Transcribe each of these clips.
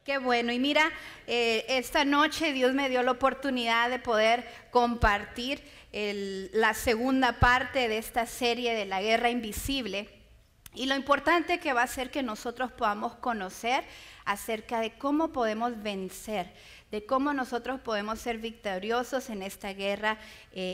Qué bueno. Y mira, esta noche Dios me dio la oportunidad de poder compartir la segunda parte de esta serie de la guerra invisible. Y lo importante que va a ser que nosotros podamos conocer acerca de cómo podemos vencer, de cómo nosotros podemos ser victoriosos en esta guerra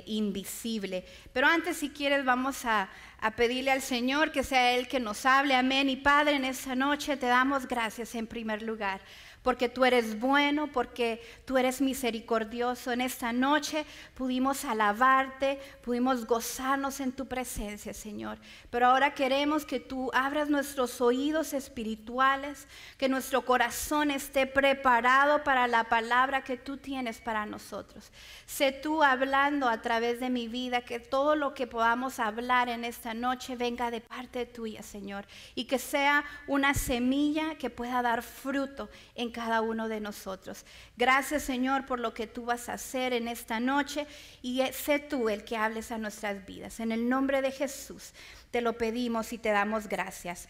invisible. Pero antes, si quieres, vamos a pedirle al Señor que sea Él que nos hable. Amén. Y Padre, en esta noche te damos gracias en primer lugar, porque tú eres bueno, porque tú eres misericordioso. En esta noche pudimos alabarte, pudimos gozarnos en tu presencia, Señor. Pero ahora queremos que tú abras nuestros oídos espirituales, que nuestro corazón esté preparado para la palabra que tú tienes para nosotros. Sé tú hablando a través de mi vida, que todo lo que podamos hablar en esta noche venga de parte tuya, Señor, y que sea una semilla que pueda dar fruto en cada uno de nosotros. Gracias, Señor, por lo que tú vas a hacer en esta noche, y sé tú el que hables a nuestras vidas. En el nombre de Jesús te lo pedimos y te damos gracias.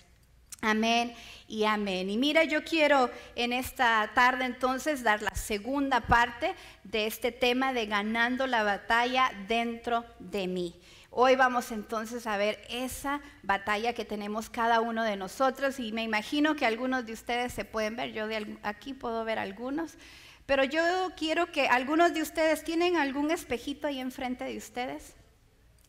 Amén y amén. Y mira, yo quiero en esta tarde entonces dar la segunda parte de este tema de ganando la batalla dentro de mí. Hoy vamos entonces a ver esa batalla que tenemos cada uno de nosotros, y me imagino que algunos de ustedes se pueden ver, yo de aquí puedo ver algunos, pero yo quiero que algunos de ustedes, ¿tienen algún espejito ahí enfrente de ustedes?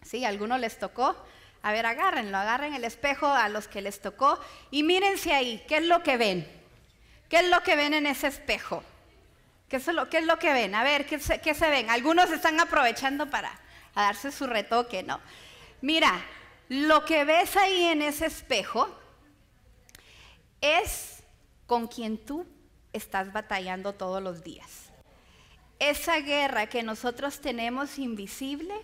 ¿Sí? ¿A algunos les tocó? A ver, agárrenlo, agarren el espejo a los que les tocó y mírense ahí, ¿qué es lo que ven? ¿Qué es lo que ven en ese espejo? ¿Qué es lo que ven? A ver, ¿qué se ven? Algunos están aprovechando para darse su retoque, ¿no? Mira, lo que ves ahí en ese espejo es con quien tú estás batallando todos los días. Esa guerra que nosotros tenemos invisible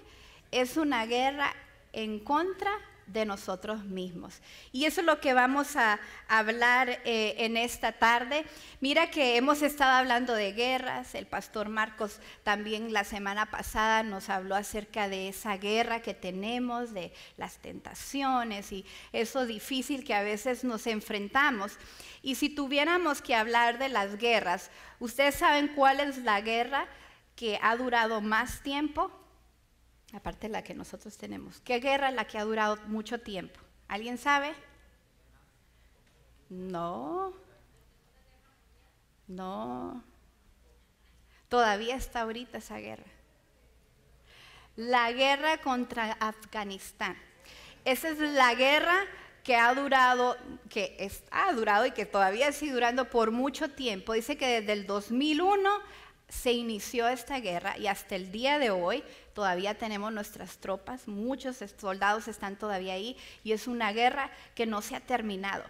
es una guerra en contra de nosotros mismos. Y eso es lo que vamos a hablar en esta tarde. Mira que hemos estado hablando de guerras. El pastor Marcos también la semana pasada nos habló acerca de esa guerra que tenemos, de las tentaciones y eso difícil que a veces nos enfrentamos. Y si tuviéramos que hablar de las guerras, ¿ustedes saben cuál es la guerra que ha durado más tiempo? Aparte de la que nosotros tenemos. ¿Qué guerra es la que ha durado mucho tiempo? ¿Alguien sabe? No. Todavía está ahorita esa guerra. La guerra contra Afganistán. Esa es la guerra que ha durado y que todavía sigue durando por mucho tiempo. Dice que desde el 2001 se inició esta guerra y hasta el día de hoy todavía tenemos nuestras tropas, muchos soldados están todavía ahí, y es una guerra que no se ha terminado.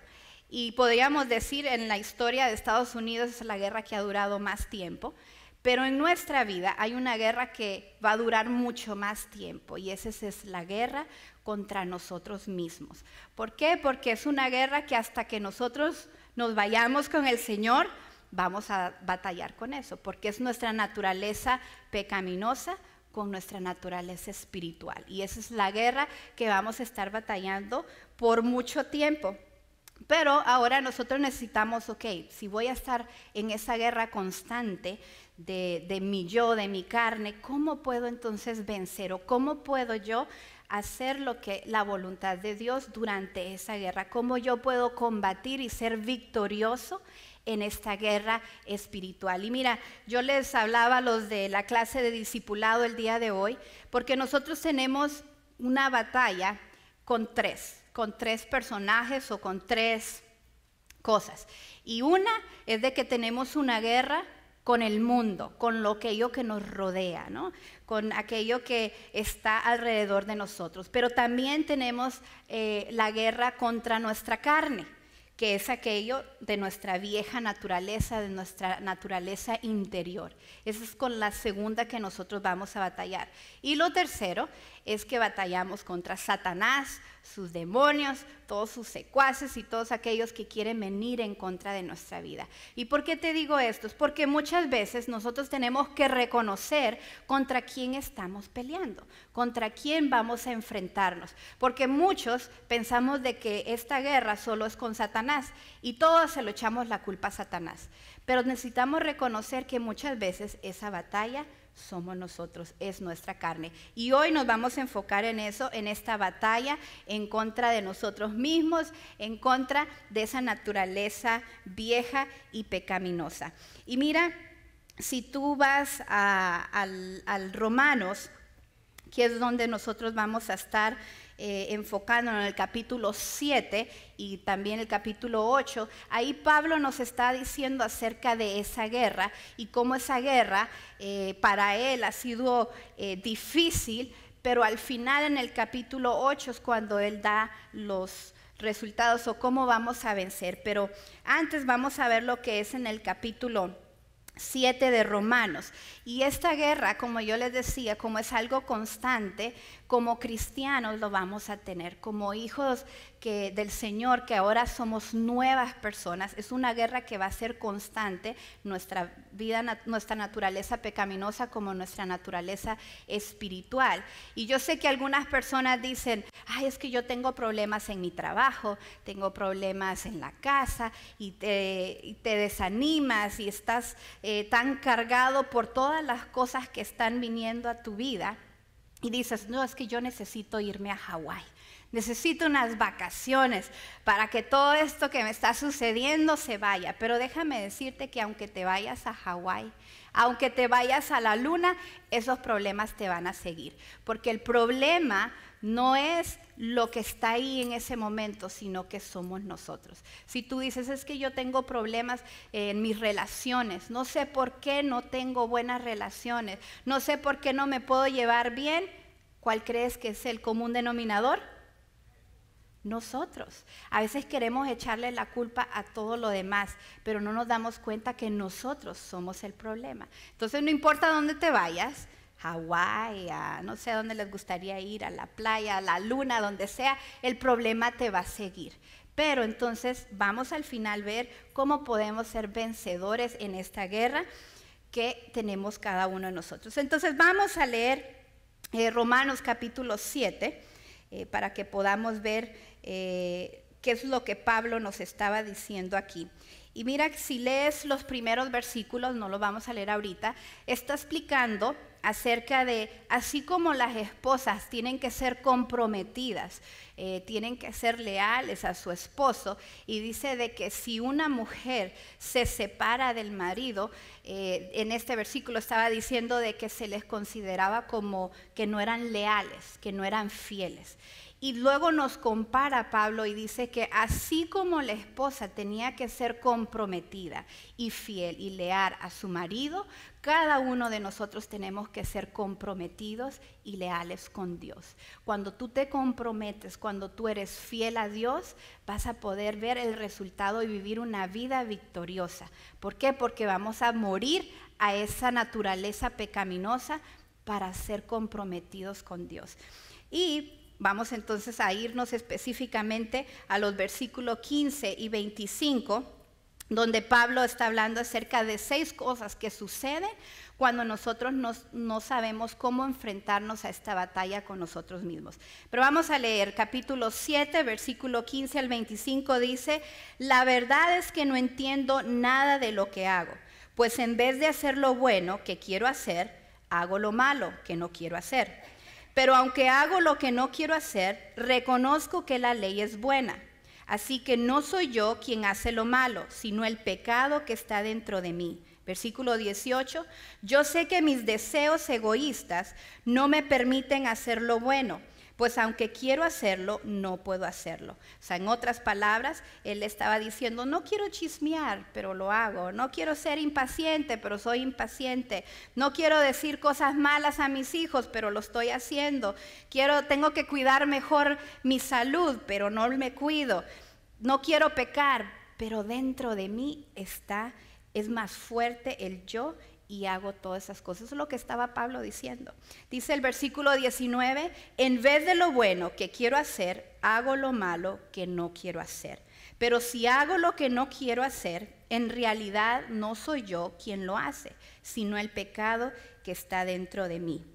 Y podríamos decir, en la historia de Estados Unidos es la guerra que ha durado más tiempo, pero en nuestra vida hay una guerra que va a durar mucho más tiempo, y esa es la guerra contra nosotros mismos. ¿Por qué? Porque es una guerra que hasta que nosotros nos vayamos con el Señor vamos a batallar con eso, porque es nuestra naturaleza pecaminosa con nuestra naturaleza espiritual, y esa es la guerra que vamos a estar batallando por mucho tiempo. Pero ahora nosotros necesitamos, si voy a estar en esa guerra constante de mi yo, de mi carne, ¿cómo puedo entonces vencer? ¿O cómo puedo yo hacer lo que la voluntad de Dios durante esa guerra? ¿Cómo yo puedo combatir y ser victorioso en esta guerra espiritual? Y mira, yo les hablaba a los de la clase de discipulado el día de hoy, porque nosotros tenemos una batalla con tres personajes o con tres cosas. Y una es de que tenemos una guerra con el mundo, con aquello que nos rodea, ¿no? Con aquello que está alrededor de nosotros. Pero también tenemos la guerra contra nuestra carne, que es aquello de nuestra vieja naturaleza, de nuestra naturaleza interior. Esa es con la segunda que nosotros vamos a batallar. Y lo tercero es que batallamos contra Satanás, sus demonios, todos sus secuaces y todos aquellos que quieren venir en contra de nuestra vida. ¿Y por qué te digo esto? Es porque muchas veces nosotros tenemos que reconocer contra quién estamos peleando, contra quién vamos a enfrentarnos. Porque muchos pensamos de que esta guerra solo es con Satanás y todos se lo echamos la culpa a Satanás. Pero necesitamos reconocer que muchas veces esa batalla somos nosotros, es nuestra carne. Y hoy nos vamos a enfocar en eso, en esta batalla en contra de nosotros mismos, en contra de esa naturaleza vieja y pecaminosa. Y mira, si tú vas al Romanos, que es donde nosotros vamos a estar enfocándonos en el capítulo 7 y también el capítulo 8, ahí Pablo nos está diciendo acerca de esa guerra y cómo esa guerra para él ha sido difícil, pero al final en el capítulo 8 es cuando él da los resultados o cómo vamos a vencer. Pero antes vamos a ver lo que es en el capítulo 7 de Romanos. Y esta guerra, como yo les decía, como es algo constante, como cristianos lo vamos a tener, como hijos del Señor, que ahora somos nuevas personas. Es una guerra que va a ser constante, nuestra vida, nuestra naturaleza pecaminosa como nuestra naturaleza espiritual. Y yo sé que algunas personas dicen, ay, es que yo tengo problemas en mi trabajo, tengo problemas en la casa, y te desanimas y estás tan cargado por todas las cosas que están viniendo a tu vida. Y dices, no, es que yo necesito irme a Hawái. Necesito unas vacaciones para que todo esto que me está sucediendo se vaya. Pero déjame decirte que aunque te vayas a Hawái, aunque te vayas a la luna, esos problemas te van a seguir. Porque el problema no es lo que está ahí en ese momento, sino que somos nosotros. Si tú dices, es que yo tengo problemas en mis relaciones, no sé por qué no tengo buenas relaciones, no sé por qué no me puedo llevar bien, ¿cuál crees que es el común denominador? Nosotros. A veces queremos echarle la culpa a todo lo demás, pero no nos damos cuenta que nosotros somos el problema. Entonces no importa dónde te vayas, Hawái, no sé a dónde les gustaría ir, a la playa, a la luna, donde sea, el problema te va a seguir. Pero entonces vamos al final a ver cómo podemos ser vencedores en esta guerra que tenemos cada uno de nosotros. Entonces vamos a leer Romanos capítulo 7 para que podamos ver qué es lo que Pablo nos estaba diciendo aquí. Y mira, si lees los primeros versículos, no los vamos a leer ahorita, está explicando acerca de, así como las esposas tienen que ser comprometidas, tienen que ser leales a su esposo, y dice de que si una mujer se separa del marido, en este versículo estaba diciendo de que se les consideraba como que no eran leales, que no eran fieles. Y luego nos compara Pablo y dice que así como la esposa tenía que ser comprometida y fiel y leal a su marido, cada uno de nosotros tenemos que ser comprometidos y leales con Dios. Cuando tú te comprometes, cuando tú eres fiel a Dios, vas a poder ver el resultado y vivir una vida victoriosa. ¿Por qué? Porque vamos a morir a esa naturaleza pecaminosa para ser comprometidos con Dios. Y vamos entonces a irnos específicamente a los versículos 15 y 25, donde Pablo está hablando acerca de 6 cosas que suceden cuando nosotros no sabemos cómo enfrentarnos a esta batalla con nosotros mismos. Pero vamos a leer capítulo 7, versículo 15 al 25, dice, la verdad es que no entiendo nada de lo que hago, pues en vez de hacer lo bueno que quiero hacer, hago lo malo que no quiero hacer. Pero aunque hago lo que no quiero hacer, reconozco que la ley es buena. Así que no soy yo quien hace lo malo, sino el pecado que está dentro de mí. Versículo 18, yo sé que mis deseos egoístas no me permiten hacer lo bueno, pues aunque quiero hacerlo, no puedo hacerlo. O sea, en otras palabras, él estaba diciendo, no quiero chismear, pero lo hago. No quiero ser impaciente, pero soy impaciente. No quiero decir cosas malas a mis hijos, pero lo estoy haciendo. Tengo que cuidar mejor mi salud, pero no me cuido. No quiero pecar, pero dentro de mí es más fuerte el yo y hago todas esas cosas. Eso es lo que estaba Pablo diciendo. Dice el versículo 19, en vez de lo bueno que quiero hacer, hago lo malo que no quiero hacer. Pero si hago lo que no quiero hacer, en realidad no soy yo quien lo hace, sino el pecado que está dentro de mí.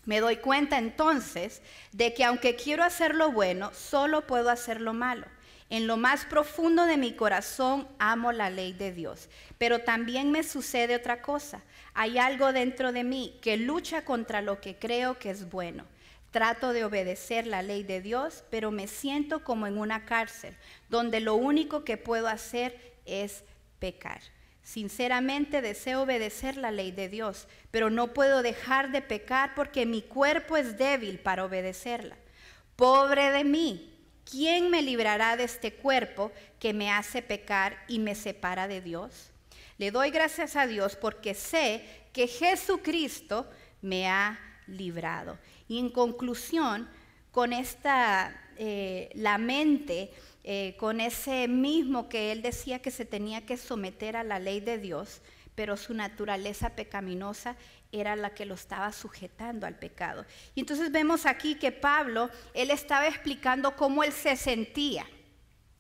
Me doy cuenta entonces de que aunque quiero hacer lo bueno, solo puedo hacer lo malo. En lo más profundo de mi corazón amo la ley de Dios, pero también me sucede otra cosa. Hay algo dentro de mí que lucha contra lo que creo que es bueno. Trato de obedecer la ley de Dios, pero me siento como en una cárcel, donde lo único que puedo hacer es pecar. Sinceramente deseo obedecer la ley de Dios, pero no puedo dejar de pecar porque mi cuerpo es débil para obedecerla. Pobre de mí. ¿Quién me librará de este cuerpo que me hace pecar y me separa de Dios? Le doy gracias a Dios porque sé que Jesucristo me ha librado. Y en conclusión, con la mente, con ese mismo que él decía que se tenía que someter a la ley de Dios, pero su naturaleza pecaminosa era la que lo estaba sujetando al pecado. Y entonces vemos aquí que Pablo, él estaba explicando cómo él se sentía,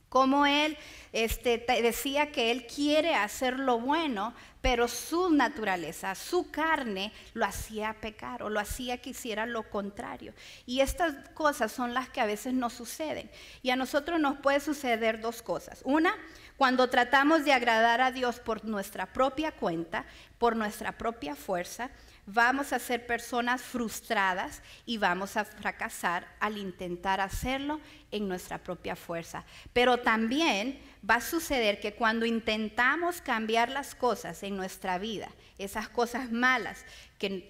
cómo él decía que él quiere hacer lo bueno, pero su naturaleza, su carne, lo hacía pecar o lo hacía que hiciera lo contrario. Y estas cosas son las que a veces nos suceden. Y a nosotros nos puede suceder dos cosas. Una, cuando tratamos de agradar a Dios por nuestra propia cuenta, por nuestra propia fuerza, vamos a ser personas frustradas y vamos a fracasar al intentar hacerlo en nuestra propia fuerza. Pero también va a suceder que cuando intentamos cambiar las cosas en nuestra vida, esas cosas malas,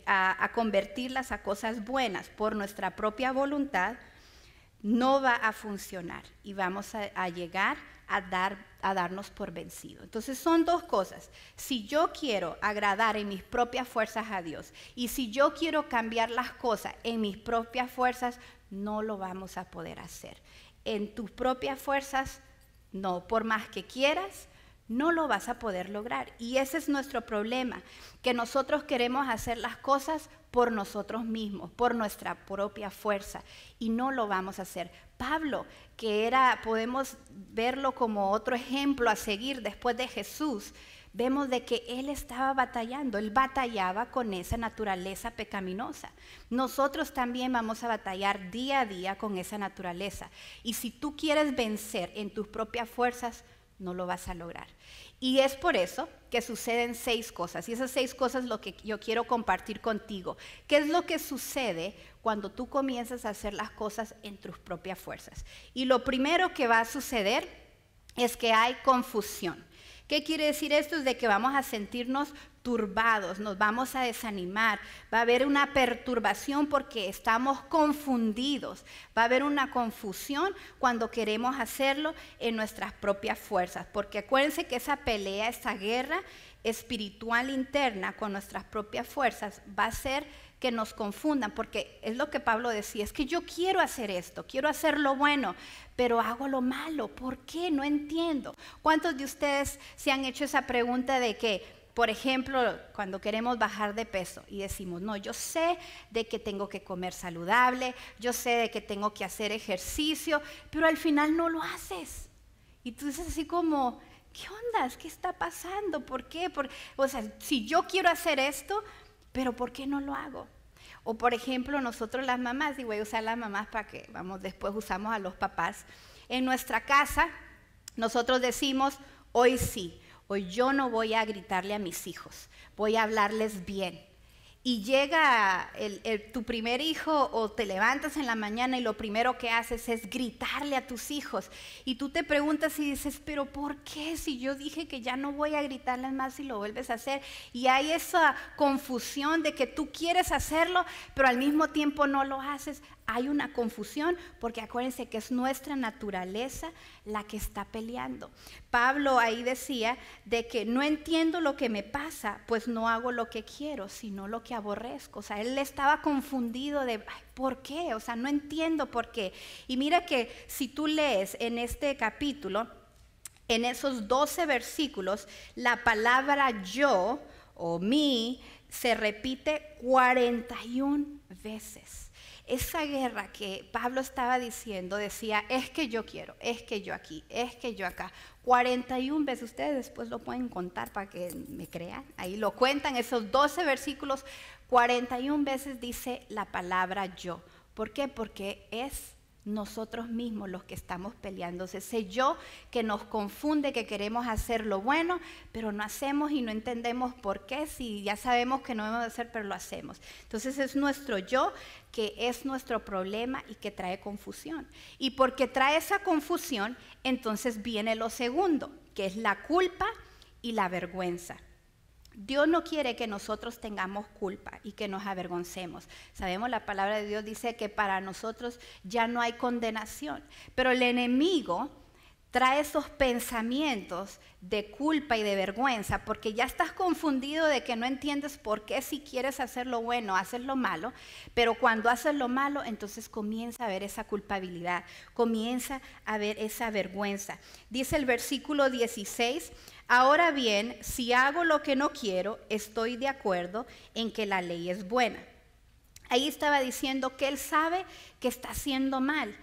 a convertirlas a cosas buenas por nuestra propia voluntad, no va a funcionar y vamos a llegar a darnos por vencido. Entonces son dos cosas. Si yo quiero agradar en mis propias fuerzas a Dios y si yo quiero cambiar las cosas en mis propias fuerzas, no lo vamos a poder hacer. En tus propias fuerzas, no, por más que quieras, no lo vas a poder lograr. Y ese es nuestro problema, que nosotros queremos hacer las cosas por nosotros mismos, por nuestra propia fuerza, y no lo vamos a hacer. Pablo, podemos verlo como otro ejemplo a seguir después de Jesús, vemos de que él estaba batallando, él batallaba con esa naturaleza pecaminosa. Nosotros también vamos a batallar día a día con esa naturaleza. Y si tú quieres vencer en tus propias fuerzas, no lo vas a lograr. Y es por eso que suceden 6 cosas. Y esas 6 cosas es lo que yo quiero compartir contigo. ¿Qué es lo que sucede cuando tú comienzas a hacer las cosas en tus propias fuerzas? Y lo primero que va a suceder es que hay confusión. ¿Qué quiere decir esto? Es de que vamos a sentirnos turbados, nos vamos a desanimar, va a haber una perturbación porque estamos confundidos, va a haber una confusión cuando queremos hacerlo en nuestras propias fuerzas, porque acuérdense que esa pelea, esa guerra espiritual interna con nuestras propias fuerzas va a ser que nos confundan, porque es lo que Pablo decía, es que yo quiero hacer esto, quiero hacer lo bueno, pero hago lo malo. ¿Por qué? No entiendo. ¿Cuántos de ustedes se han hecho esa pregunta de que, por ejemplo, cuando queremos bajar de peso y decimos, no, yo sé de que tengo que comer saludable, yo sé de que tengo que hacer ejercicio, pero al final no lo haces? Y tú dices así como, ¿qué onda? ¿Qué está pasando? ¿Por qué? O sea, si yo quiero hacer esto, pero ¿por qué no lo hago? O por ejemplo, nosotros las mamás, y voy a usar las mamás para que después usamos a los papás. En nuestra casa, nosotros decimos, hoy sí, hoy yo no voy a gritarle a mis hijos, voy a hablarles bien. Y llega tu primer hijo o te levantas en la mañana y lo primero que haces es gritarle a tus hijos. Y tú te preguntas y dices, pero ¿por qué? Si yo dije que ya no voy a gritarles más y lo vuelves a hacer. Y hay esa confusión de que tú quieres hacerlo, pero al mismo tiempo no lo haces. Hay una confusión porque acuérdense que es nuestra naturaleza la que está peleando. Pablo ahí decía de que no entiendo lo que me pasa, pues no hago lo que quiero, sino lo que aborrezco. O sea, él estaba confundido de ¿por qué? O sea, no entiendo por qué. Y mira que si tú lees en este capítulo, en esos 12 versículos, la palabra yo o mí se repite 41 veces. Esa guerra que Pablo estaba diciendo, decía, es que yo quiero, es que yo aquí, es que yo acá. 41 veces, ustedes después lo pueden contar para que me crean. Ahí lo cuentan, esos 12 versículos, 41 veces dice la palabra yo. ¿Por qué? Porque es nosotros mismos los que estamos peleando. Ese yo que nos confunde, que queremos hacer lo bueno, pero no hacemos y no entendemos por qué, si ya sabemos que no debemos hacer, pero lo hacemos. Entonces es nuestro yo que es nuestro problema y que trae confusión. Y porque trae esa confusión, entonces viene lo segundo, que es la culpa y la vergüenza. Dios no quiere que nosotros tengamos culpa y que nos avergoncemos. Sabemos, la palabra de Dios dice que para nosotros ya no hay condenación, pero el enemigo trae esos pensamientos de culpa y de vergüenza porque ya estás confundido de que no entiendes por qué si quieres hacer lo bueno, haces lo malo, pero cuando haces lo malo, entonces comienza a ver esa culpabilidad, comienza a ver esa vergüenza. Dice el versículo 16, ahora bien, si hago lo que no quiero, estoy de acuerdo en que la ley es buena. Ahí estaba diciendo que él sabe que está haciendo mal.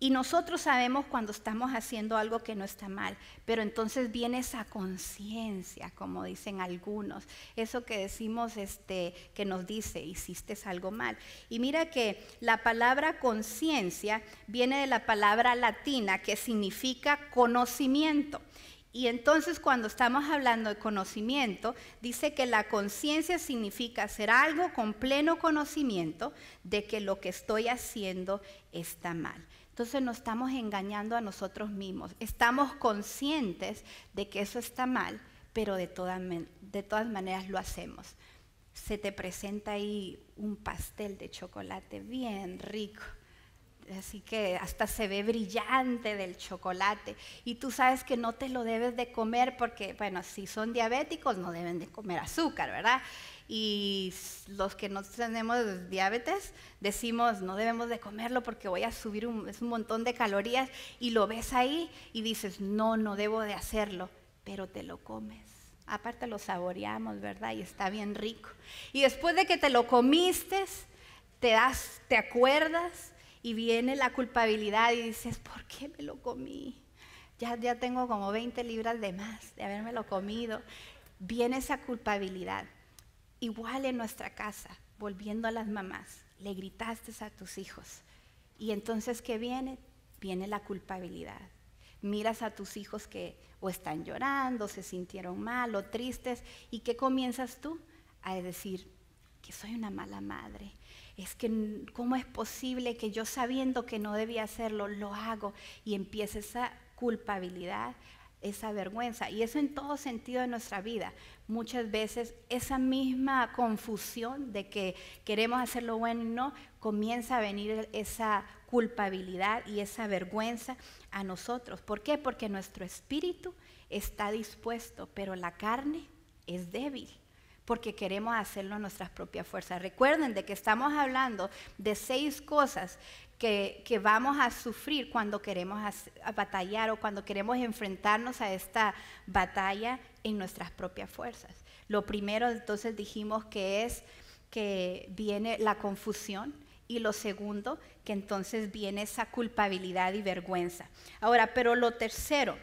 Y nosotros sabemos cuando estamos haciendo algo que no está mal, pero entonces viene esa conciencia, como dicen algunos, eso que decimos, que nos dice, hiciste algo mal. Y mira que la palabra conciencia viene de la palabra latina que significa conocimiento. Y entonces cuando estamos hablando de conocimiento, dice que la conciencia significa hacer algo con pleno conocimiento de que lo que estoy haciendo está mal. Entonces nos estamos engañando a nosotros mismos. Estamos conscientes de que eso está mal, pero de todas maneras lo hacemos. Se te presenta ahí un pastel de chocolate bien rico. Así que hasta se ve brillante del chocolate. Y tú sabes que no te lo debes de comer porque, bueno, si son diabéticos no deben de comer azúcar, ¿verdad? Y los que no tenemos diabetes decimos no debemos de comerlo porque voy a subir es un montón de calorías, y lo ves ahí y dices no debo de hacerlo, pero te lo comes. Aparte lo saboreamos, ¿verdad? Y está bien rico. Y después de que te lo comiste, te acuerdas y viene la culpabilidad y dices, ¿por qué me lo comí? Ya tengo como 20 libras de más de haberme lo comido. Viene esa culpabilidad. Igual en nuestra casa, volviendo a las mamás, le gritaste a tus hijos. Y entonces, ¿qué viene? Viene la culpabilidad. Miras a tus hijos que o están llorando, se sintieron mal o tristes, ¿y qué comienzas tú? A decir que soy una mala madre. Es que, ¿cómo es posible que yo sabiendo que no debía hacerlo, lo hago? Y empieza esa culpabilidad, esa vergüenza, y eso en todo sentido de nuestra vida. Muchas veces esa misma confusión de que queremos hacer lo bueno y no, comienza a venir esa culpabilidad y esa vergüenza a nosotros. ¿Por qué? Porque nuestro espíritu está dispuesto, pero la carne es débil, porque queremos hacerlo en nuestras propias fuerzas. Recuerden de que estamos hablando de 6 cosas que vamos a sufrir cuando queremos batallar o cuando queremos enfrentarnos a esta batalla en nuestras propias fuerzas. Lo primero, entonces, dijimos que es que viene la confusión, y lo segundo, que entonces viene esa culpabilidad y vergüenza. Ahora, pero lo tercero,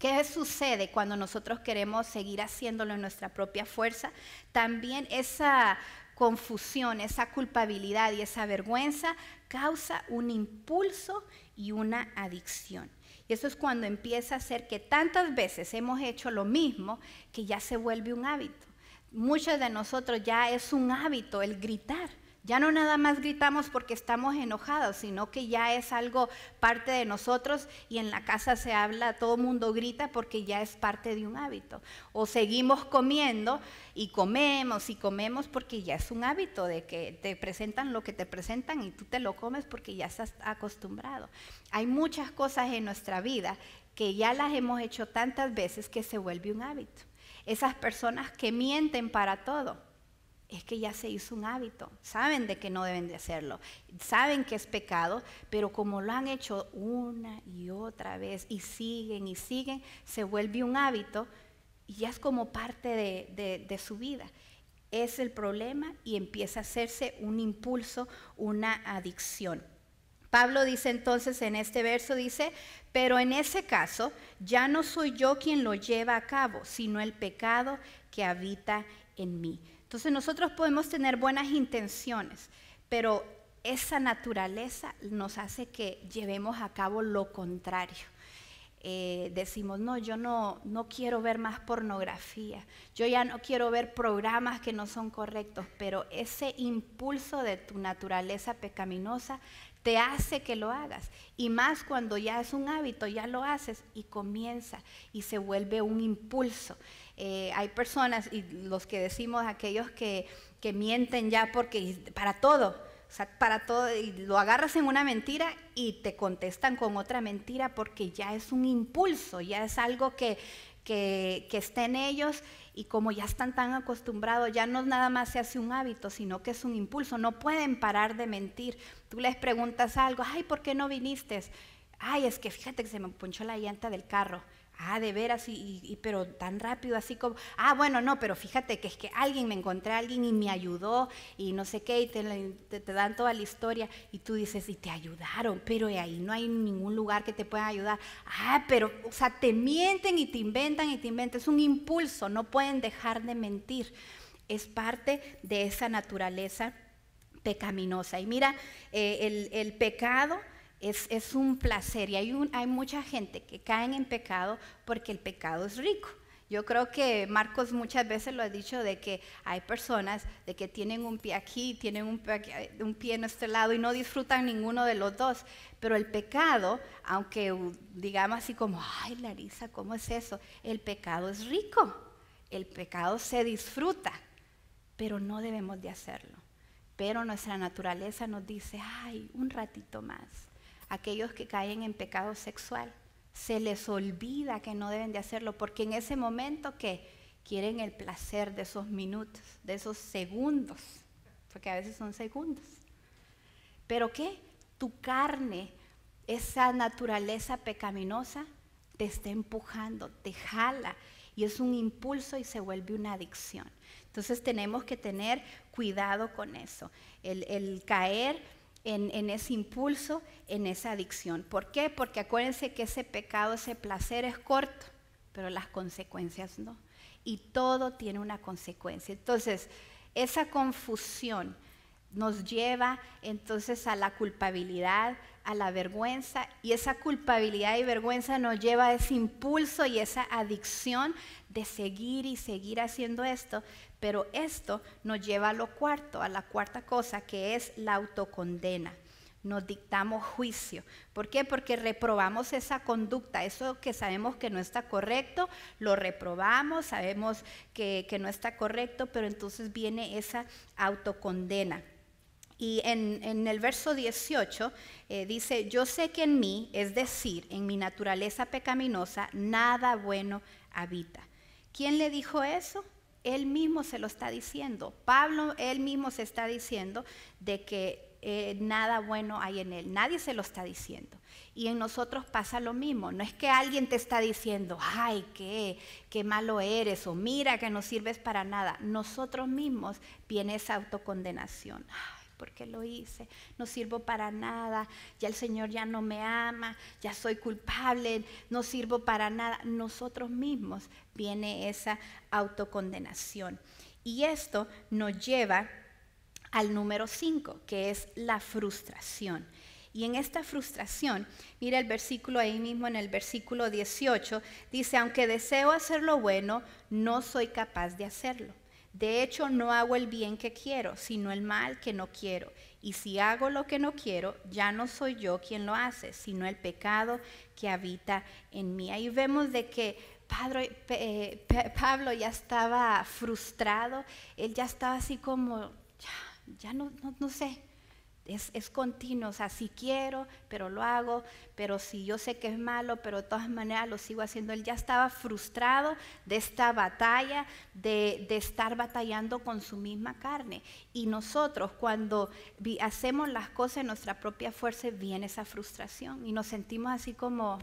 ¿qué sucede cuando nosotros queremos seguir haciéndolo en nuestra propia fuerza? También esa confusión, esa culpabilidad y esa vergüenza causa un impulso y una adicción. Y eso es cuando empieza a ser que tantas veces hemos hecho lo mismo que ya se vuelve un hábito. Muchos de nosotros ya es un hábito el gritar. Ya no nada más gritamos porque estamos enojados, sino que ya es algo parte de nosotros, y en la casa se habla, todo el mundo grita porque ya es parte de un hábito. O seguimos comiendo y comemos porque ya es un hábito de que te presentan lo que te presentan y tú te lo comes porque ya estás acostumbrado. Hay muchas cosas en nuestra vida que ya las hemos hecho tantas veces que se vuelve un hábito. Esas personas que mienten para todo, es que ya se hizo un hábito, saben de que no deben de hacerlo, saben que es pecado, pero como lo han hecho una y otra vez y siguen, se vuelve un hábito y ya es como parte de su vida. Es el problema y empieza a hacerse un impulso, una adicción. Pablo dice entonces en este verso, dice, pero en ese caso ya no soy yo quien lo lleva a cabo, sino el pecado que habita en mí. Entonces nosotros podemos tener buenas intenciones, pero esa naturaleza nos hace que llevemos a cabo lo contrario. Decimos, no, yo no quiero ver más pornografía, yo ya no quiero ver programas que no son correctos, pero ese impulso de tu naturaleza pecaminosa te hace que lo hagas, y más cuando ya es un hábito, ya lo haces y comienza y se vuelve un impulso. Hay personas, y los que decimos aquellos que mienten ya porque para todo, o sea, para todo, y lo agarras en una mentira y te contestan con otra mentira porque ya es un impulso, ya es algo que está en ellos, y como ya están tan acostumbrados, ya no nada más se hace un hábito, sino que es un impulso, no pueden parar de mentir. Tú les preguntas algo, ay, ¿por qué no viniste? Ay, es que fíjate que se me ponchó la llanta del carro. Ah, de veras, pero tan rápido, así como, bueno, no, pero fíjate que es que encontré a alguien y me ayudó y no sé qué, y te dan toda la historia, y tú dices, y te ayudaron, pero ahí no hay ningún lugar que te pueda ayudar. Pero, o sea, te mienten y te inventan, es un impulso, no pueden dejar de mentir. Es parte de esa naturaleza pecaminosa. Y mira, el pecado es un placer, y hay mucha gente que caen en pecado porque el pecado es rico. Yo creo que Marcos muchas veces lo ha dicho, de que hay personas de que tienen un pie aquí, tienen un pie en este lado y no disfrutan ninguno de los dos. Pero el pecado, aunque digamos así como, ay, Larisa, ¿cómo es eso? El pecado es rico, el pecado se disfruta, pero no debemos de hacerlo. Pero nuestra naturaleza nos dice, ay, un ratito más. Aquellos que caen en pecado sexual, se les olvida que no deben de hacerlo, porque en ese momento que quieren el placer de esos minutos, de esos segundos, porque a veces son segundos. Pero ¿qué? Tu carne, esa naturaleza pecaminosa, te está empujando, te jala, y es un impulso y se vuelve una adicción. Entonces tenemos que tener cuidado con eso, el caer en ese impulso, en esa adicción. ¿Por qué? Porque acuérdense que ese pecado, ese placer es corto, pero las consecuencias no. Y todo tiene una consecuencia. Entonces, esa confusión nos lleva entonces a la culpabilidad, a la vergüenza, y esa culpabilidad y vergüenza nos lleva a ese impulso y esa adicción de seguir y seguir haciendo esto. Pero esto nos lleva a lo cuarto, a la cuarta cosa, que es la autocondena. Nos dictamos juicio. ¿Por qué? Porque reprobamos esa conducta, eso que sabemos que no está correcto, lo reprobamos, sabemos que no está correcto, pero entonces viene esa autocondena. Y en el verso 18 dice, yo sé que en mí, es decir, en mi naturaleza pecaminosa, nada bueno habita. ¿Quién le dijo eso? Él mismo se lo está diciendo. Pablo, él mismo se está diciendo de que nada bueno hay en él. Nadie se lo está diciendo. Y en nosotros pasa lo mismo. No es que alguien te está diciendo, ay, qué malo eres, o mira que no sirves para nada. Nosotros mismos viene esa autocondenación. ¿Por qué lo hice? No sirvo para nada, ya el Señor ya no me ama, ya soy culpable, no sirvo para nada. Nosotros mismos viene esa autocondenación. Y esto nos lleva al número 5, que es la frustración. Y en esta frustración, mira el versículo ahí mismo, en el versículo 18, dice, aunque deseo hacer lo bueno, no soy capaz de hacerlo. De hecho, no hago el bien que quiero, sino el mal que no quiero. Y si hago lo que no quiero, ya no soy yo quien lo hace, sino el pecado que habita en mí. Ahí vemos de que Pablo ya estaba frustrado, él ya estaba así como, ya no sé. Es continuo, o sea, si quiero, pero lo hago, pero si yo sé que es malo, pero de todas maneras lo sigo haciendo. Él ya estaba frustrado de esta batalla, de estar batallando con su misma carne. Y nosotros cuando hacemos las cosas en nuestra propia fuerza, viene esa frustración y nos sentimos así como,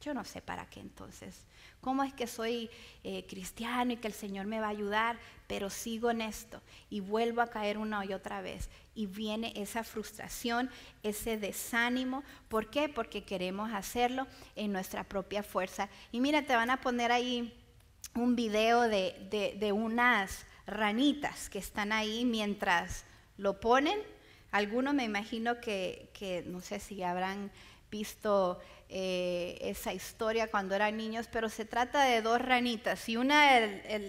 Yo no sé para qué entonces. ¿Cómo es que soy cristiano y que el Señor me va a ayudar, pero sigo en esto y vuelvo a caer una y otra vez? Y viene esa frustración, ese desánimo. ¿Por qué? Porque queremos hacerlo en nuestra propia fuerza. Y mira, te van a poner ahí un video de unas ranitas que están ahí mientras lo ponen. Algunos me imagino que no sé si habrán visto esa historia cuando eran niños, pero se trata de dos ranitas y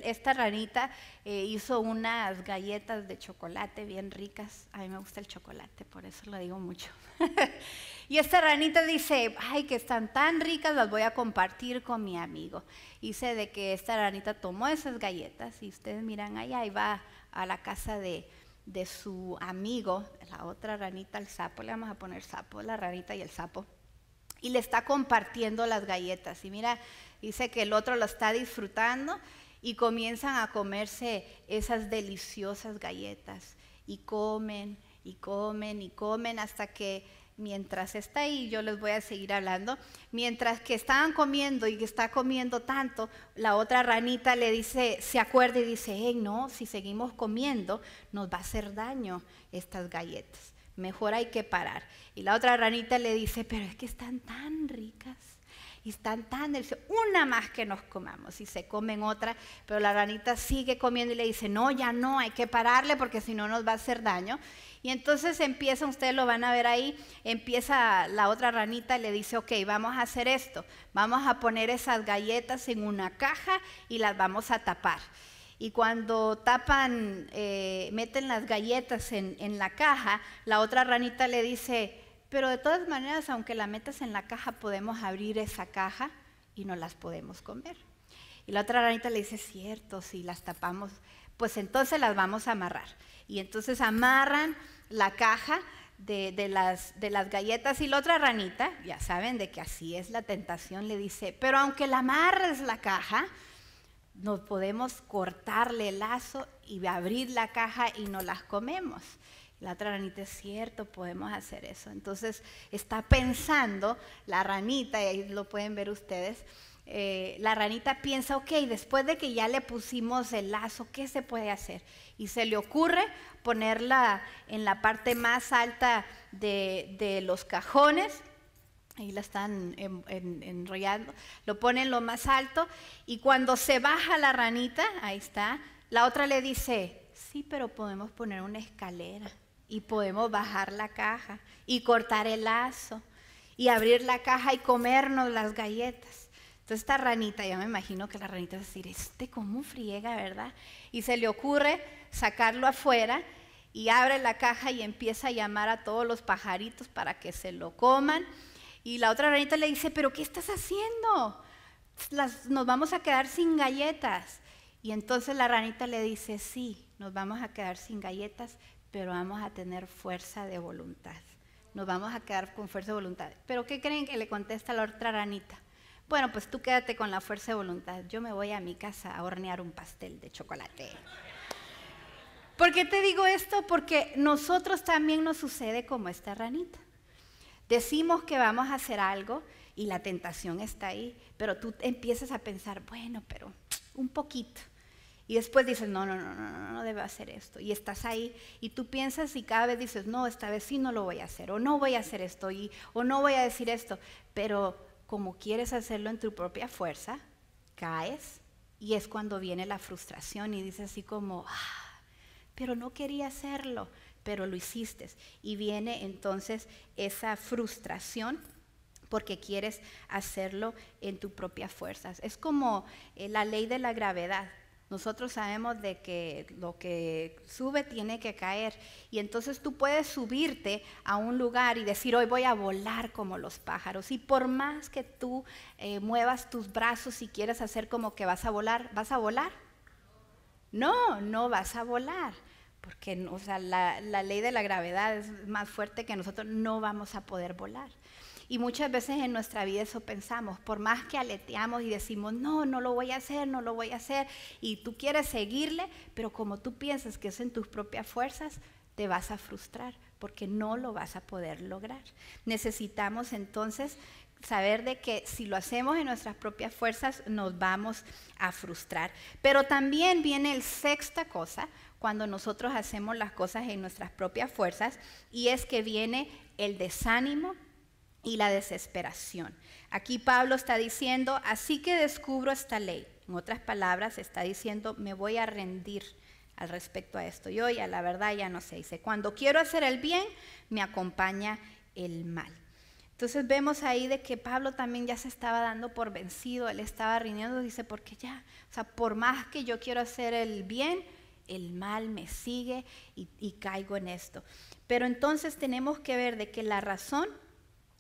esta ranita hizo unas galletas de chocolate bien ricas. A mí me gusta el chocolate, por eso lo digo mucho. Y esta ranita dice, ay, que están tan ricas, las voy a compartir con mi amigo. Dice de que esta ranita tomó esas galletas y ustedes miran allá y va a la casa de su amigo, la otra ranita, el sapo, le vamos a poner sapo, la ranita y el sapo, y le está compartiendo las galletas. Y mira, dice que el otro lo está disfrutando y comienzan a comerse esas deliciosas galletas y comen y comen y comen hasta que mientras está ahí, yo les voy a seguir hablando, mientras que estaban comiendo y que está comiendo tanto, la otra ranita le dice, se acuerda y dice, hey, no, si seguimos comiendo nos va a hacer daño estas galletas, mejor hay que parar. Y la otra ranita le dice, pero es que están tan ricas y están tan deliciosas, una más que nos comamos. Y se comen otra, pero la ranita sigue comiendo y le dice, no, ya no, hay que pararle porque si no nos va a hacer daño. Y entonces empieza, ustedes lo van a ver ahí, empieza la otra ranita y le dice, ok, vamos a hacer esto, vamos a poner esas galletas en una caja y las vamos a tapar. Y cuando tapan, meten las galletas en la caja, la otra ranita le dice, pero de todas maneras, aunque la metas en la caja, podemos abrir esa caja y no las podemos comer. Y la otra ranita le dice, cierto, si las tapamos, pues entonces las vamos a amarrar. Y entonces amarran la caja de las galletas y la otra ranita, ya saben de que así es la tentación, le dice, pero aunque la amarres la caja, nos podemos cortarle el lazo y abrir la caja y no las comemos. La otra ranita, es cierto, podemos hacer eso. Entonces está pensando la ranita, y ahí lo pueden ver ustedes, la ranita piensa, ok, después de que ya le pusimos el lazo, ¿qué se puede hacer? Y se le ocurre ponerla en la parte más alta de los cajones. Ahí la están enrollando, lo ponen lo más alto y cuando se baja la ranita, ahí está, la otra le dice, sí, pero podemos poner una escalera y podemos bajar la caja y cortar el lazo y abrir la caja y comernos las galletas. Entonces esta ranita, ya me imagino que la ranita va a decir, cómo friega, ¿verdad? Y se le ocurre sacarlo afuera y abre la caja y empieza a llamar a todos los pajaritos para que se lo coman. Y la otra ranita le dice, ¿pero qué estás haciendo? Nos vamos a quedar sin galletas. Y entonces la ranita le dice, sí, nos vamos a quedar sin galletas, pero vamos a tener fuerza de voluntad. Nos vamos a quedar con fuerza de voluntad. ¿Pero qué creen que le contesta la otra ranita? Bueno, pues tú quédate con la fuerza de voluntad. Yo me voy a mi casa a hornear un pastel de chocolate. ¿Por qué te digo esto? Porque nosotros también nos sucede como esta ranita. Decimos que vamos a hacer algo y la tentación está ahí, pero tú empiezas a pensar, bueno, pero un poquito. Y después dices, no debo hacer esto. Y estás ahí y tú piensas y cada vez dices, no, esta vez sí no lo voy a hacer, o no voy a hacer esto, o no voy a decir esto. Pero como quieres hacerlo en tu propia fuerza, caes y es cuando viene la frustración y dices así como, pero no quería hacerlo, pero lo hiciste. Y viene entonces esa frustración porque quieres hacerlo en tu propia fuerza. Es como la ley de la gravedad. Nosotros sabemos de que lo que sube tiene que caer. Y entonces tú puedes subirte a un lugar y decir, hoy voy a volar como los pájaros. Y por más que tú muevas tus brazos y quieras hacer como que vas a volar, ¿vas a volar? No vas a volar. Porque o sea, la ley de la gravedad es más fuerte que nosotros, no vamos a poder volar. Y muchas veces en nuestra vida eso pensamos, por más que aleteamos y decimos, no lo voy a hacer, no lo voy a hacer, y tú quieres seguirle, pero como tú piensas que es en tus propias fuerzas, te vas a frustrar, porque no lo vas a poder lograr. Necesitamos entonces saber de que si lo hacemos en nuestras propias fuerzas nos vamos a frustrar. Pero también viene el sexta cosa cuando nosotros hacemos las cosas en nuestras propias fuerzas, y es que viene el desánimo y la desesperación. Aquí Pablo está diciendo, así que descubro esta ley. En otras palabras, está diciendo, me voy a rendir al respecto a esto. Yo ya la verdad ya no sé. Dice, cuando quiero hacer el bien, me acompaña el mal. Entonces vemos ahí de que Pablo también ya se estaba dando por vencido, él estaba rindiendo, dice, porque ya, o sea, por más que yo quiero hacer el bien, el mal me sigue y caigo en esto. Pero entonces tenemos que ver de que la razón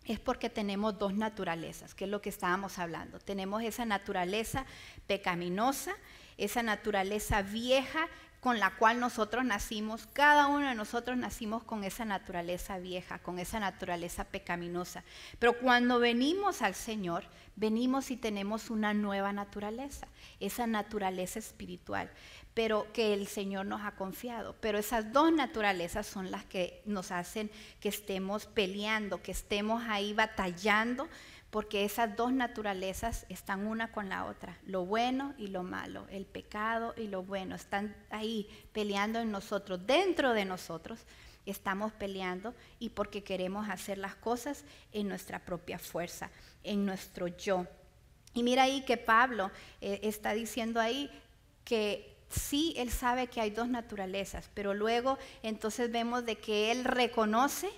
es porque tenemos dos naturalezas, que es lo que estábamos hablando. Tenemos esa naturaleza pecaminosa, esa naturaleza vieja con la cual nosotros nacimos. Cada uno de nosotros nacimos con esa naturaleza vieja, con esa naturaleza pecaminosa. Pero cuando venimos al Señor, venimos y tenemos una nueva naturaleza, esa naturaleza espiritual, pero que el Señor nos ha confiado. Pero esas dos naturalezas son las que nos hacen que estemos peleando, que estemos ahí batallando, porque esas dos naturalezas están una con la otra, lo bueno y lo malo, el pecado y lo bueno, están ahí peleando en nosotros, dentro de nosotros estamos peleando, y porque queremos hacer las cosas en nuestra propia fuerza, en nuestro yo. Y mira ahí que Pablo está diciendo ahí que sí, él sabe que hay dos naturalezas, pero luego entonces vemos de que él reconoce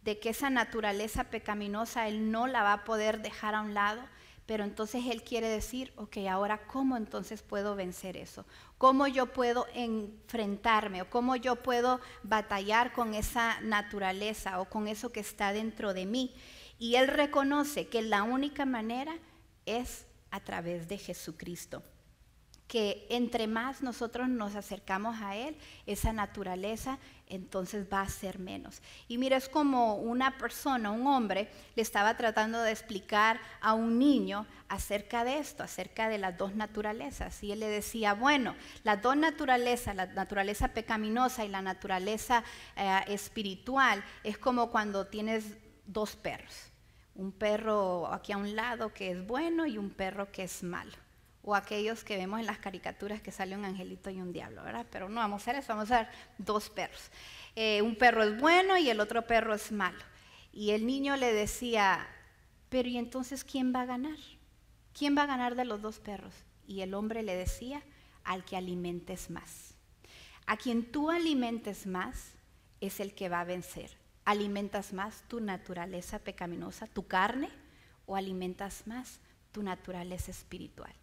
de que esa naturaleza pecaminosa él no la va a poder dejar a un lado, pero entonces él quiere decir, ok, ahora ¿cómo entonces puedo vencer eso? ¿Cómo yo puedo enfrentarme o cómo yo puedo batallar con esa naturaleza o con eso que está dentro de mí? Y él reconoce que la única manera es a través de Jesucristo, que entre más nosotros nos acercamos a Él, esa naturaleza entonces va a ser menos. Y mira, es como una persona, un hombre, le estaba tratando de explicar a un niño acerca de esto, acerca de las dos naturalezas. Y él le decía, bueno, las dos naturalezas, la naturaleza pecaminosa y la naturaleza espiritual, es como cuando tienes dos perros. Un perro aquí a un lado que es bueno y un perro que es malo. O aquellos que vemos en las caricaturas que sale un angelito y un diablo, ¿verdad? Pero no vamos a hacer eso, vamos a ver dos perros. Un perro es bueno y el otro perro es malo. Y el niño le decía, pero ¿y entonces quién va a ganar? ¿Quién va a ganar de los dos perros? Y el hombre le decía, al que alimentes más. A quien tú alimentes más es el que va a vencer. ¿Alimentas más tu naturaleza pecaminosa, tu carne, o alimentas más tu naturaleza espiritual?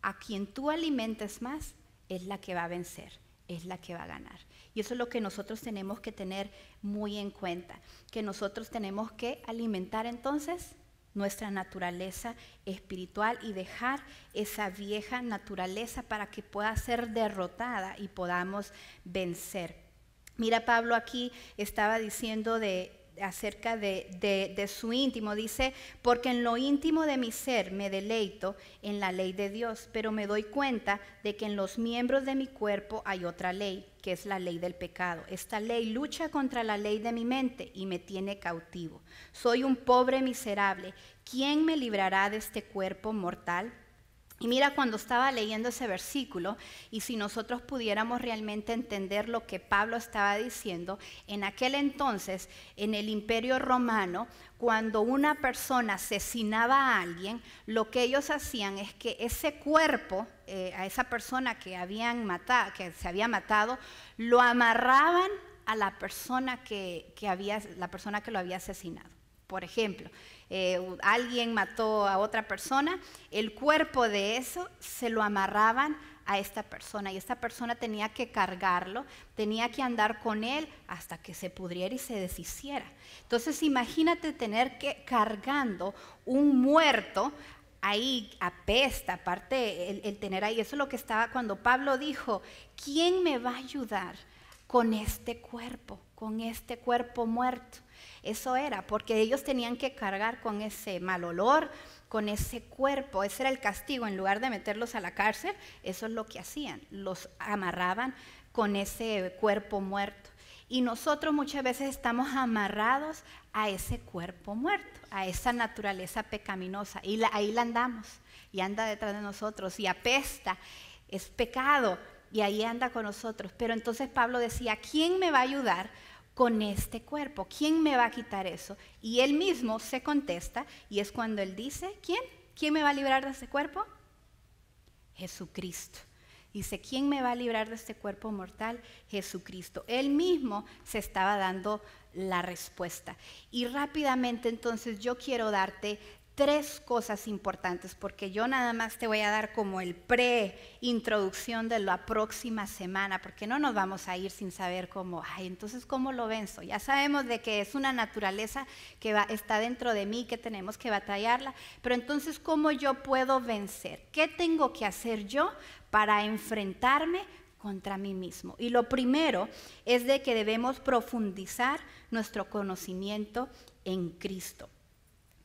A quien tú alimentes más es la que va a vencer, es la que va a ganar. Y eso es lo que nosotros tenemos que tener muy en cuenta, que nosotros tenemos que alimentar entonces nuestra naturaleza espiritual y dejar esa vieja naturaleza para que pueda ser derrotada y podamos vencer. Mira, Pablo aquí estaba diciendo acerca de su íntimo, dice, porque en lo íntimo de mi ser me deleito en la ley de Dios, pero me doy cuenta de que en los miembros de mi cuerpo hay otra ley, que es la ley del pecado. Esta ley lucha contra la ley de mi mente y me tiene cautivo. Soy un pobre miserable. ¿Quién me librará de este cuerpo mortal? Y mira, cuando estaba leyendo ese versículo, y si nosotros pudiéramos realmente entender lo que Pablo estaba diciendo, en aquel entonces, en el Imperio Romano, cuando una persona asesinaba a alguien, lo que ellos hacían es que ese cuerpo, a esa persona que se había matado, lo amarraban a la persona la persona que lo había asesinado. Por ejemplo, alguien mató a otra persona, el cuerpo de eso se lo amarraban a esta persona y esta persona tenía que cargarlo, tenía que andar con él hasta que se pudriera y se deshiciera. Entonces imagínate tener que cargando un muerto, ahí apesta, aparte el tener ahí, eso es lo que estaba cuando Pablo dijo, ¿quién me va a ayudar con este cuerpo muerto? Eso era, porque ellos tenían que cargar con ese mal olor, con ese cuerpo, ese era el castigo. En lugar de meterlos a la cárcel, eso es lo que hacían, los amarraban con ese cuerpo muerto. Y nosotros muchas veces estamos amarrados a ese cuerpo muerto, a esa naturaleza pecaminosa. Y ahí la andamos, y anda detrás de nosotros, y apesta, es pecado, y ahí anda con nosotros. Pero entonces Pablo decía, ¿quién me va a ayudar con este cuerpo? ¿Quién me va a quitar eso? Y él mismo se contesta, y es cuando él dice, ¿quién? ¿Quién me va a librar de este cuerpo? Jesucristo. Dice, ¿quién me va a librar de este cuerpo mortal? Jesucristo. Él mismo se estaba dando la respuesta. Y rápidamente entonces yo quiero darte 3 cosas importantes, porque yo nada más te voy a dar como el pre-introducción de la próxima semana, porque no nos vamos a ir sin saber cómo, entonces ¿cómo lo venzo? Ya sabemos de que es una naturaleza que está dentro de mí, que tenemos que batallarla, pero entonces ¿cómo yo puedo vencer? ¿Qué tengo que hacer yo para enfrentarme contra mí mismo? Y lo primero es de que debemos profundizar nuestro conocimiento en Cristo.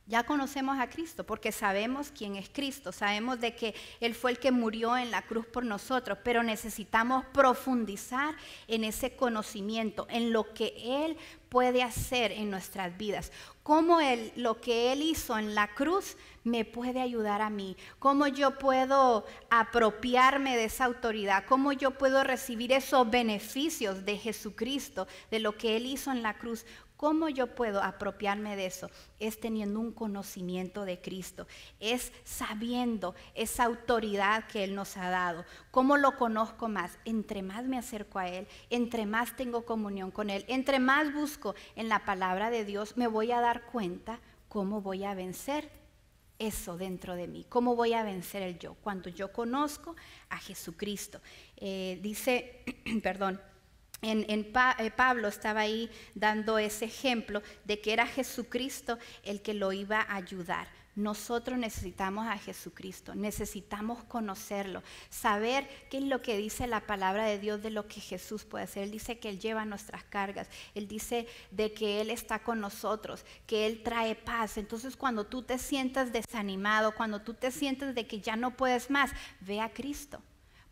Ya conocemos a Cristo porque sabemos quién es Cristo, sabemos de que Él fue el que murió en la cruz por nosotros, pero necesitamos profundizar en ese conocimiento, en lo que Él puede hacer en nuestras vidas. Cómo lo que Él hizo en la cruz me puede ayudar a mí, cómo yo puedo apropiarme de esa autoridad, cómo yo puedo recibir esos beneficios de Jesucristo, de lo que Él hizo en la cruz. ¿Cómo yo puedo apropiarme de eso? Es teniendo un conocimiento de Cristo, es sabiendo esa autoridad que Él nos ha dado. ¿Cómo lo conozco más? Entre más me acerco a Él, entre más tengo comunión con Él, entre más busco en la palabra de Dios, me voy a dar cuenta cómo voy a vencer eso dentro de mí, cómo voy a vencer el yo, cuando yo conozco a Jesucristo. Dice, perdón, Pablo estaba ahí dando ese ejemplo de que era Jesucristo el que lo iba a ayudar. Nosotros necesitamos a Jesucristo, necesitamos conocerlo, saber qué es lo que dice la palabra de Dios de lo que Jesús puede hacer. Él dice que Él lleva nuestras cargas, Él dice de que Él está con nosotros, que Él trae paz. Entonces cuando tú te sientas desanimado, cuando tú te sientes de que ya no puedes más, ve a Cristo,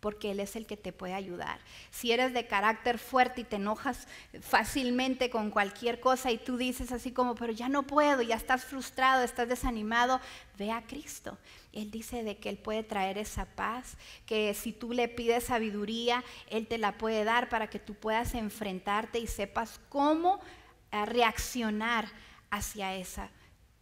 porque Él es el que te puede ayudar. Si eres de carácter fuerte y te enojas fácilmente con cualquier cosa y tú dices así como, pero ya no puedo, ya estás frustrado, estás desanimado, ve a Cristo. Él dice de que Él puede traer esa paz, que si tú le pides sabiduría, Él te la puede dar para que tú puedas enfrentarte y sepas cómo reaccionar hacia esa.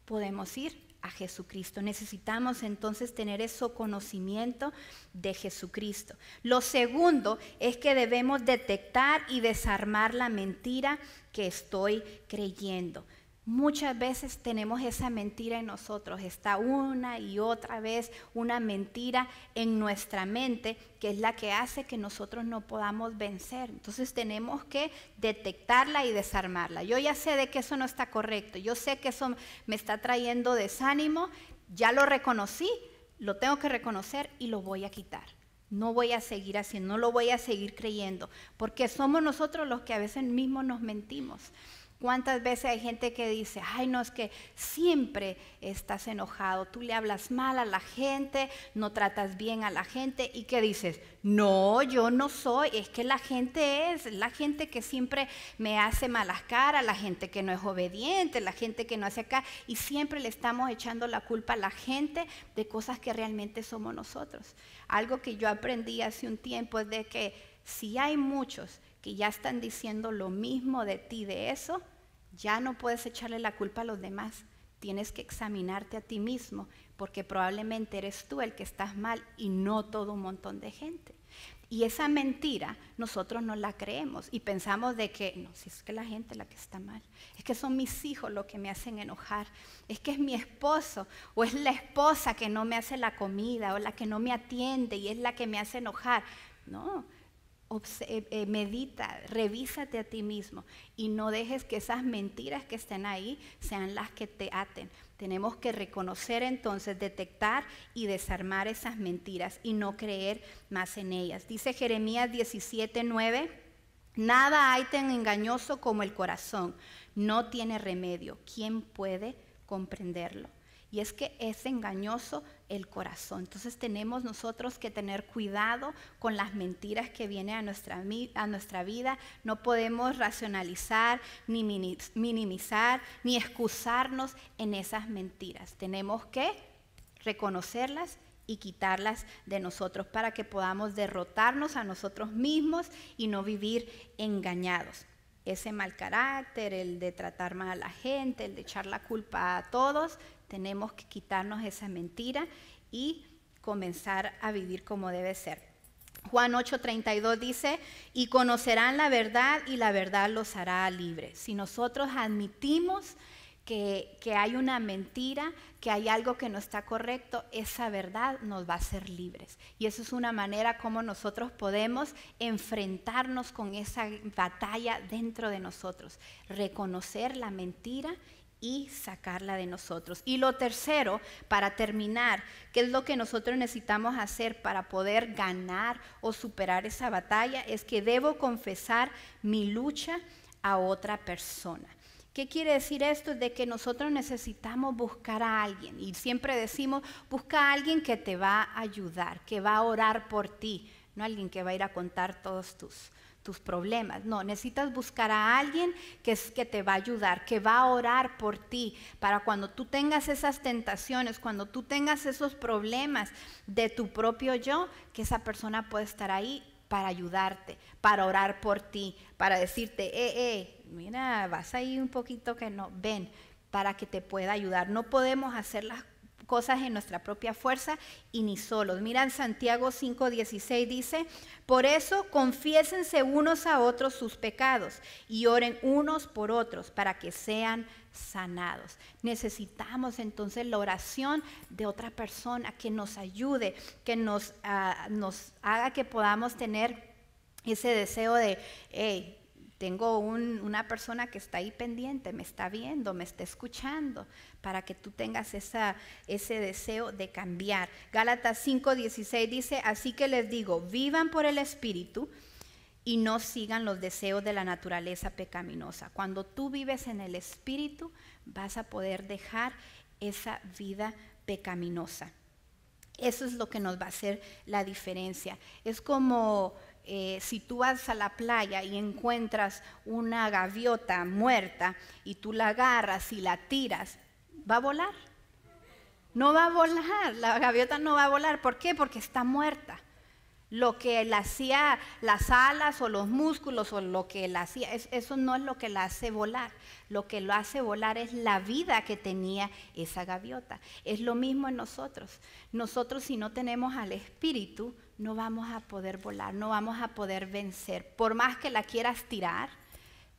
Podemos ir a Jesucristo. Necesitamos entonces tener ese conocimiento de Jesucristo. Lo segundo es que debemos detectar y desarmar la mentira que estoy creyendo. Muchas veces tenemos esa mentira en nosotros, está una y otra vez una mentira en nuestra mente que es la que hace que nosotros no podamos vencer. Entonces tenemos que detectarla y desarmarla. Yo ya sé de que eso no está correcto, yo sé que eso me está trayendo desánimo, ya lo reconocí, lo tengo que reconocer y lo voy a quitar. No voy a seguir haciendo, no lo voy a seguir creyendo, porque somos nosotros los que a veces mismos nos mentimos. ¿Cuántas veces hay gente que dice, ay no, es que siempre estás enojado, tú le hablas mal a la gente, no tratas bien a la gente? ¿Y qué dices? No, yo no soy, es que la gente es la gente que siempre me hace malas caras, la gente que no es obediente, la gente que no hace acá, y siempre le estamos echando la culpa a la gente de cosas que realmente somos nosotros. Algo que yo aprendí hace un tiempo es de que si hay muchos que ya están diciendo lo mismo de ti, de eso, ya no puedes echarle la culpa a los demás. Tienes que examinarte a ti mismo, porque probablemente eres tú el que estás mal y no todo un montón de gente. Y esa mentira nosotros no la creemos y pensamos de que, no, si es que la gente es la que está mal, es que son mis hijos los que me hacen enojar, es que es mi esposo o es la esposa que no me hace la comida o la que no me atiende y es la que me hace enojar. No. Medita, revísate a ti mismo y no dejes que esas mentiras que estén ahí sean las que te aten. Tenemos que reconocer entonces, detectar y desarmar esas mentiras y no creer más en ellas. Dice Jeremías 17:9, nada hay tan engañoso como el corazón, no tiene remedio. ¿Quién puede comprenderlo? y es que es engañoso el corazón. Entonces tenemos nosotros que tener cuidado con las mentiras que vienen a nuestra vida. No podemos racionalizar, ni minimizar, ni excusarnos en esas mentiras. Tenemos que reconocerlas y quitarlas de nosotros para que podamos derrotarnos a nosotros mismos y no vivir engañados. Ese mal carácter, el de tratar mal a la gente, el de echar la culpa a todos, tenemos que quitarnos esa mentira y comenzar a vivir como debe ser. Juan 8:32 dice, y conocerán la verdad y la verdad los hará libres. Si nosotros admitimos que hay una mentira, que hay algo que no está correcto, esa verdad nos va a hacer libres. Y eso es una manera como nosotros podemos enfrentarnos con esa batalla dentro de nosotros. Reconocer la mentira y sacarla de nosotros. Y lo tercero, para terminar, ¿qué es lo que nosotros necesitamos hacer para poder ganar o superar esa batalla? Es que debo confesar mi lucha a otra persona. ¿Qué quiere decir esto? De que nosotros necesitamos buscar a alguien, y siempre decimos, busca a alguien que te va a ayudar, que va a orar por ti, no alguien que va a ir a contar todos tus problemas. No, necesitas buscar a alguien que te va a ayudar, que va a orar por ti, para cuando tú tengas esas tentaciones, cuando tú tengas esos problemas de tu propio yo, que esa persona puede estar ahí para ayudarte, para orar por ti, para decirte, mira, vas ahí un poquito que no, ven, para que te pueda ayudar. No podemos hacer las cosas en nuestra propia fuerza y ni solos. Mira, en Santiago 5:16 dice, por eso confiésense unos a otros sus pecados y oren unos por otros para que sean sanados. Necesitamos entonces la oración de otra persona que nos ayude, que nos haga que podamos tener ese deseo de, tengo una persona que está ahí pendiente, me está viendo, me está escuchando, para que tú tengas ese deseo de cambiar. Gálatas 5:16 dice, así que les digo, vivan por el Espíritu y no sigan los deseos de la naturaleza pecaminosa. Cuando tú vives en el Espíritu, vas a poder dejar esa vida pecaminosa. Eso es lo que nos va a hacer la diferencia. Es como si tú vas a la playa y encuentras una gaviota muerta y tú la agarras y la tiras, ¿va a volar? No va a volar, la gaviota no va a volar. ¿Por qué? Porque está muerta. Lo que la hacía las alas o los músculos o lo que la hacía, eso no es lo que la hace volar. Lo que lo hace volar es la vida que tenía esa gaviota. Es lo mismo en nosotros. Nosotros, si no tenemos al Espíritu, no vamos a poder volar, no vamos a poder vencer. Por más que la quieras tirar,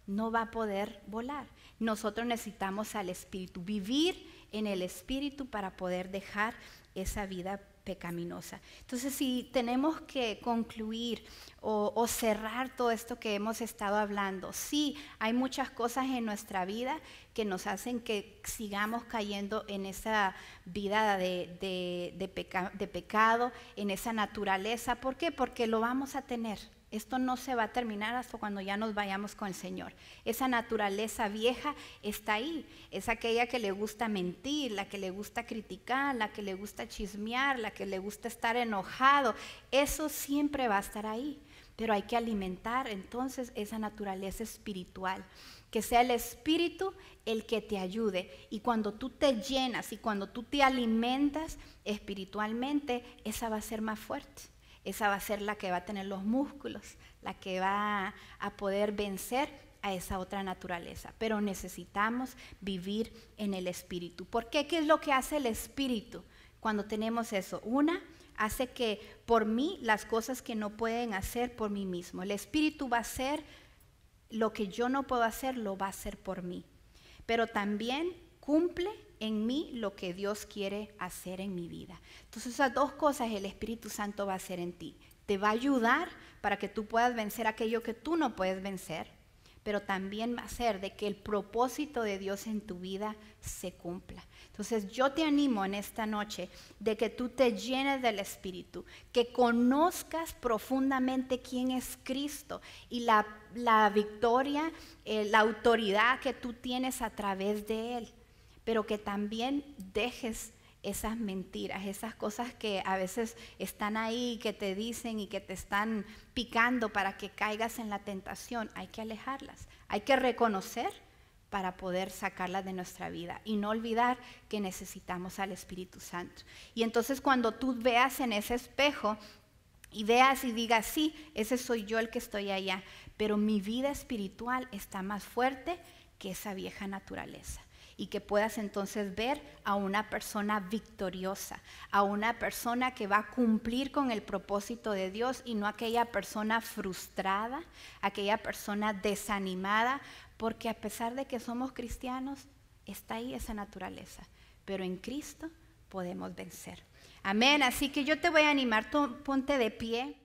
no va a poder volar. Nosotros necesitamos al Espíritu, vivir en el Espíritu para poder dejar esa vida pecaminosa. Entonces, si tenemos que concluir o cerrar todo esto que hemos estado hablando, sí, hay muchas cosas en nuestra vida que nos hacen que sigamos cayendo en esa vida de pecado, en esa naturaleza. ¿Por qué? Porque lo vamos a tener. Esto no se va a terminar hasta cuando ya nos vayamos con el Señor. Esa naturaleza vieja está ahí. Es aquella que le gusta mentir, la que le gusta criticar, la que le gusta chismear, la que le gusta estar enojado. Eso siempre va a estar ahí. Pero hay que alimentar entonces esa naturaleza espiritual. Que sea el Espíritu el que te ayude. Y cuando tú te llenas y cuando tú te alimentas espiritualmente, esa va a ser más fuerte. Esa va a ser la que va a tener los músculos, la que va a poder vencer a esa otra naturaleza. Pero necesitamos vivir en el Espíritu. ¿Por qué? ¿Qué es lo que hace el Espíritu cuando tenemos eso? Una, hace que por mí las cosas que no pueden hacer por mí mismo. El Espíritu va a hacer lo que yo no puedo hacer, lo va a hacer por mí. Pero también cumple en mí lo que Dios quiere hacer en mi vida. Entonces, esas dos cosas el Espíritu Santo va a hacer en ti. Te va a ayudar para que tú puedas vencer aquello que tú no puedes vencer, pero también va a hacer de que el propósito de Dios en tu vida se cumpla. Entonces, yo te animo en esta noche de que tú te llenes del Espíritu, que conozcas profundamente quién es Cristo y la victoria, la autoridad que tú tienes a través de Él. pero que también dejes esas mentiras, esas cosas que a veces están ahí, que te dicen y que te están picando para que caigas en la tentación. Hay que alejarlas, hay que reconocer para poder sacarlas de nuestra vida y no olvidar que necesitamos al Espíritu Santo. Y entonces cuando tú veas en ese espejo y veas y digas, sí, ese soy yo el que estoy allá, pero mi vida espiritual está más fuerte que esa vieja naturaleza. Y que puedas entonces ver a una persona victoriosa, a una persona que va a cumplir con el propósito de Dios y no aquella persona frustrada, aquella persona desanimada, porque a pesar de que somos cristianos, está ahí esa naturaleza, pero en Cristo podemos vencer. Amén, así que yo te voy a animar, ponte de pie.